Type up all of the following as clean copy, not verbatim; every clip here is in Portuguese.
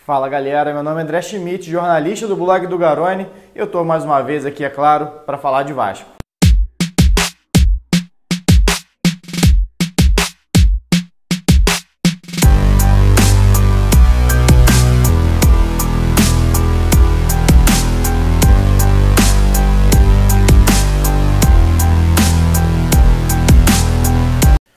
Fala galera, meu nome é André Schmidt, jornalista do blog do Garone, e eu estou mais uma vez aqui, é claro, para falar de Vasco.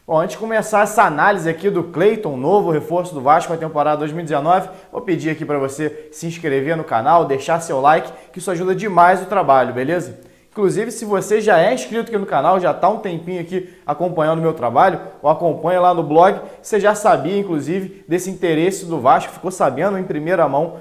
Bom, antes de começar essa análise aqui do Cleiton, novo reforço do Vasco na temporada 2019, vou pedir aqui para você se inscrever no canal, deixar seu like, que isso ajuda demais o trabalho, beleza? Inclusive, se você já é inscrito aqui no canal, já está um tempinho aqui acompanhando o meu trabalho, ou acompanha lá no blog, você já sabia, inclusive, desse interesse do Vasco, ficou sabendo em primeira mão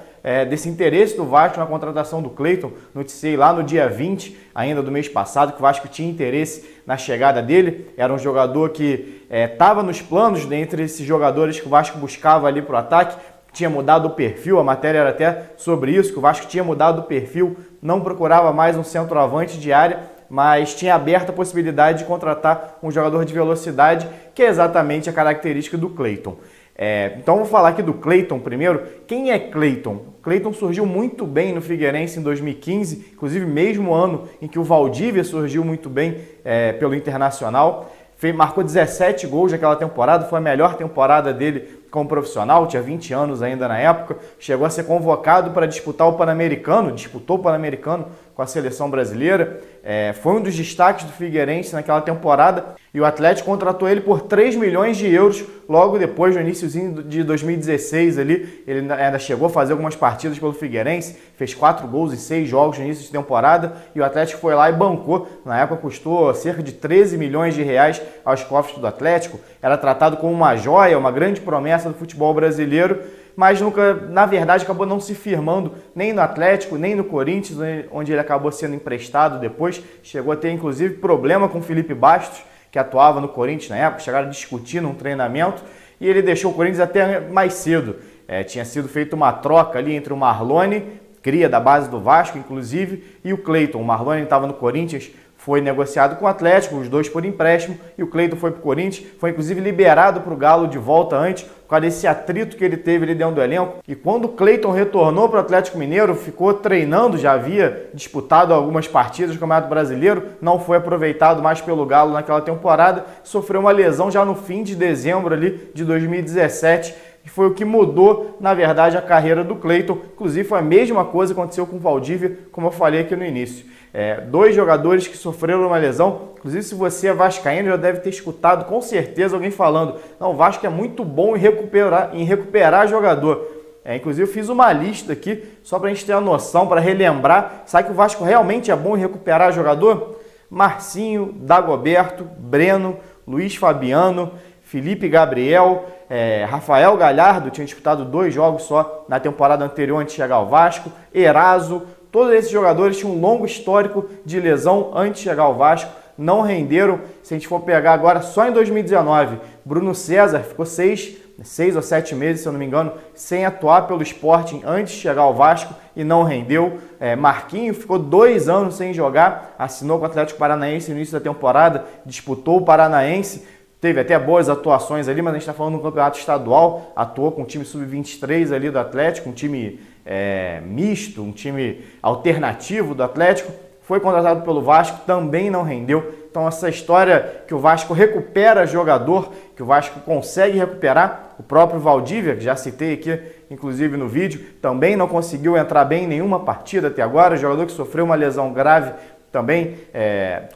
desse interesse do Vasco na contratação do Cleiton. Noticiei lá no dia 20, ainda do mês passado, que o Vasco tinha interesse na chegada dele. Era um jogador que estava nos planos dentre esses jogadores que o Vasco buscava ali para o ataque. Tinha mudado o perfil, a matéria era até sobre isso, que o Vasco tinha mudado o perfil, não procurava mais um centroavante de área, mas tinha aberta a possibilidade de contratar um jogador de velocidade, que é exatamente a característica do Cleiton. Então vou falar aqui do Cleiton primeiro. Quem é Cleiton? Cleiton surgiu muito bem no Figueirense em 2015, inclusive mesmo ano em que o Valdívia surgiu muito bem pelo Internacional. Marcou 17 gols naquela temporada, foi a melhor temporada dele como profissional, tinha 20 anos ainda na época, chegou a ser convocado para disputar o Pan-Americano, disputou o Pan-Americano com a seleção brasileira, foi um dos destaques do Figueirense naquela temporada, e o Atlético contratou ele por 3 milhões de euros logo depois, no iniciozinho de 2016 ali. Ele ainda chegou a fazer algumas partidas pelo Figueirense, fez 4 gols em 6 jogos no início de temporada, e o Atlético foi lá e bancou. Na época custou cerca de 13 milhões de reais aos cofres do Atlético, era tratado como uma joia, uma grande promessa do futebol brasileiro, mas nunca, na verdade, acabou não se firmando nem no Atlético, nem no Corinthians, onde ele acabou sendo emprestado depois. Chegou a ter, inclusive, problema com o Felipe Bastos, que atuava no Corinthians na época, chegaram a discutir num treinamento, e ele deixou o Corinthians até mais cedo. Tinha sido feita uma troca ali entre o Marlone, cria da base do Vasco, inclusive, e o Cleiton. O Marlone estava no Corinthians, foi negociado com o Atlético, os dois por empréstimo, e o Cleiton foi para o Corinthians, foi inclusive liberado para o Galo de volta antes, por causa desse atrito que ele teve ali dentro do elenco. E quando o Cleiton retornou para o Atlético Mineiro, ficou treinando, já havia disputado algumas partidas do Campeonato Brasileiro, não foi aproveitado mais pelo Galo naquela temporada, sofreu uma lesão já no fim de dezembro ali de 2017, que foi o que mudou, na verdade, a carreira do Cleiton. Inclusive, foi a mesma coisa que aconteceu com o Valdívia, como eu falei aqui no início. Dois jogadores que sofreram uma lesão. Inclusive, se você é vascaíno, já deve ter escutado com certeza alguém falando: não, o Vasco é muito bom em recuperar jogador. Inclusive, eu fiz uma lista aqui, só para a gente ter uma noção, para relembrar. Sabe que o Vasco realmente é bom em recuperar jogador? Marcinho, Dagoberto, Breno, Luiz Fabiano, Felipe Gabriel, Rafael Galhardo, tinha disputado 2 jogos só na temporada anterior antes de chegar ao Vasco, Eraso. Todos esses jogadores tinham um longo histórico de lesão antes de chegar ao Vasco, não renderam. Se a gente for pegar agora, só em 2019, Bruno César ficou 6 ou 7 meses, se eu não me engano, sem atuar pelo Sporting antes de chegar ao Vasco e não rendeu. Marquinho ficou 2 anos sem jogar, assinou com o Atlético Paranaense no início da temporada, disputou o Paranaense, teve até boas atuações ali, mas a gente está falando no campeonato estadual, atuou com o time sub-23 ali do Atlético, um time misto, um time alternativo do Atlético, foi contratado pelo Vasco, também não rendeu. Então essa história que o Vasco recupera jogador, que o Vasco consegue recuperar, o próprio Valdívia, que já citei aqui, inclusive no vídeo, também não conseguiu entrar bem em nenhuma partida até agora, jogador que sofreu uma lesão grave também,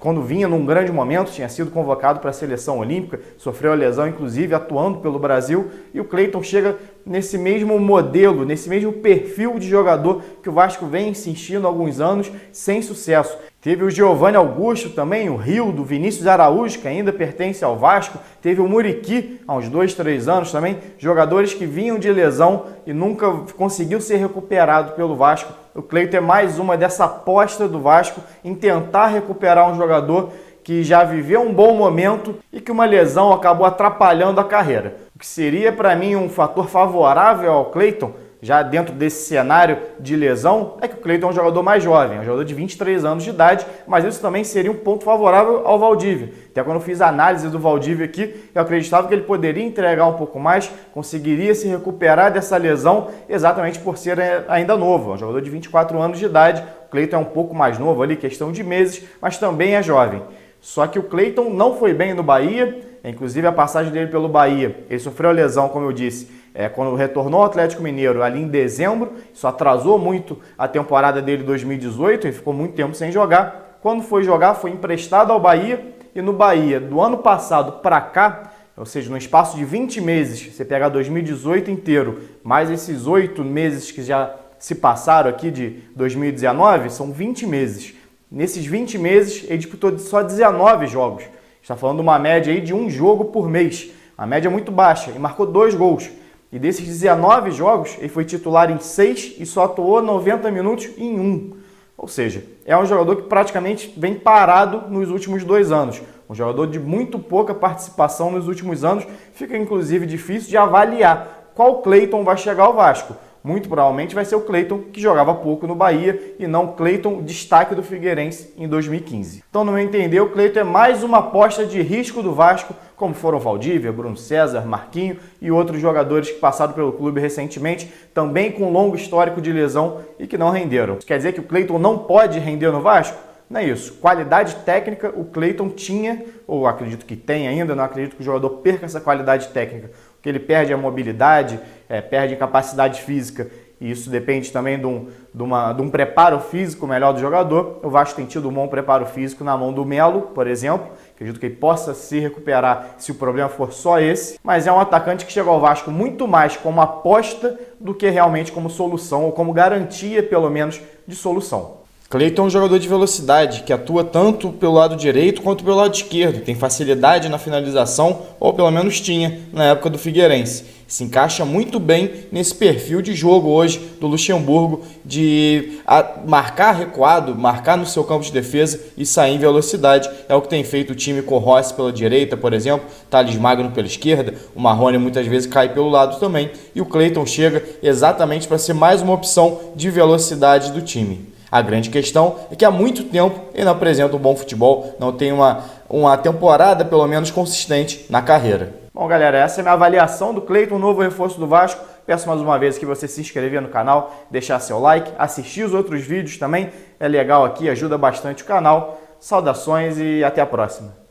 quando vinha num grande momento, tinha sido convocado para a seleção olímpica, sofreu a lesão, inclusive, atuando pelo Brasil, e o Cleiton chega nesse mesmo modelo, nesse mesmo perfil de jogador que o Vasco vem insistindo há alguns anos, sem sucesso. Teve o Giovanni Augusto também, o Rildo, Vinícius Araújo, que ainda pertence ao Vasco. Teve o Muriqui, há uns 2, 3 anos também. Jogadores que vinham de lesão e nunca conseguiu ser recuperado pelo Vasco. O Cleiton é mais uma dessa aposta do Vasco em tentar recuperar um jogador que já viveu um bom momento e que uma lesão acabou atrapalhando a carreira. O que seria para mim um fator favorável ao Cleiton, já dentro desse cenário de lesão, é que o Cleiton é um jogador mais jovem, é um jogador de 23 anos de idade, mas isso também seria um ponto favorável ao Valdívia. Até quando eu fiz a análise do Valdívia aqui, eu acreditava que ele poderia entregar um pouco mais, conseguiria se recuperar dessa lesão, exatamente por ser ainda novo, é um jogador de 24 anos de idade. O Cleiton é um pouco mais novo ali, questão de meses, mas também é jovem. Só que o Cleiton não foi bem no Bahia, inclusive a passagem dele pelo Bahia, ele sofreu a lesão, como eu disse, quando retornou ao Atlético Mineiro ali em dezembro, isso atrasou muito a temporada dele de 2018, ele ficou muito tempo sem jogar. Quando foi jogar, foi emprestado ao Bahia, e no Bahia, do ano passado para cá, ou seja, no espaço de 20 meses, você pegar 2018 inteiro, mais esses 8 meses que já se passaram aqui de 2019, são 20 meses. Nesses 20 meses, ele disputou só 19 jogos. Está falando de uma média aí de um jogo por mês. A média é muito baixa e marcou 2 gols. E desses 19 jogos, ele foi titular em 6 e só atuou 90 minutos em 1. Ou seja, é um jogador que praticamente vem parado nos últimos 2 anos. Um jogador de muito pouca participação nos últimos anos. Fica inclusive difícil de avaliar qual Cleiton vai chegar ao Vasco. Muito provavelmente vai ser o Cleiton que jogava pouco no Bahia e não o Cleiton destaque do Figueirense em 2015. Então, no meu entender, o Cleiton é mais uma aposta de risco do Vasco, como foram Valdívia, Bruno César, Marquinho e outros jogadores que passaram pelo clube recentemente, também com longo histórico de lesão e que não renderam. Isso quer dizer que o Cleiton não pode render no Vasco? Não é isso. Qualidade técnica o Cleiton tinha, ou acredito que tem ainda, não acredito que o jogador perca essa qualidade técnica, porque ele perde a mobilidade, perde a capacidade física, e isso depende também de um preparo físico melhor do jogador. O Vasco tem tido um bom preparo físico na mão do Melo, por exemplo. Acredito que ele possa se recuperar se o problema for só esse, mas é um atacante que chegou ao Vasco muito mais como aposta do que realmente como solução, ou como garantia, pelo menos, de solução. Cleiton é um jogador de velocidade, que atua tanto pelo lado direito quanto pelo lado esquerdo. Tem facilidade na finalização, ou pelo menos tinha na época do Figueirense. Se encaixa muito bem nesse perfil de jogo hoje do Luxemburgo, de marcar recuado, marcar no seu campo de defesa e sair em velocidade. É o que tem feito o time com o Rossi pela direita, por exemplo, Thales Magno pela esquerda, o Marrone muitas vezes cai pelo lado também. E o Cleiton chega exatamente para ser mais uma opção de velocidade do time. A grande questão é que há muito tempo ele não apresenta um bom futebol, não tem uma temporada pelo menos consistente na carreira. Bom, galera, essa é a minha avaliação do Cleiton, novo reforço do Vasco. Peço mais uma vez que você se inscrever no canal, deixar seu like, assistir os outros vídeos também. É legal aqui, ajuda bastante o canal. Saudações e até a próxima.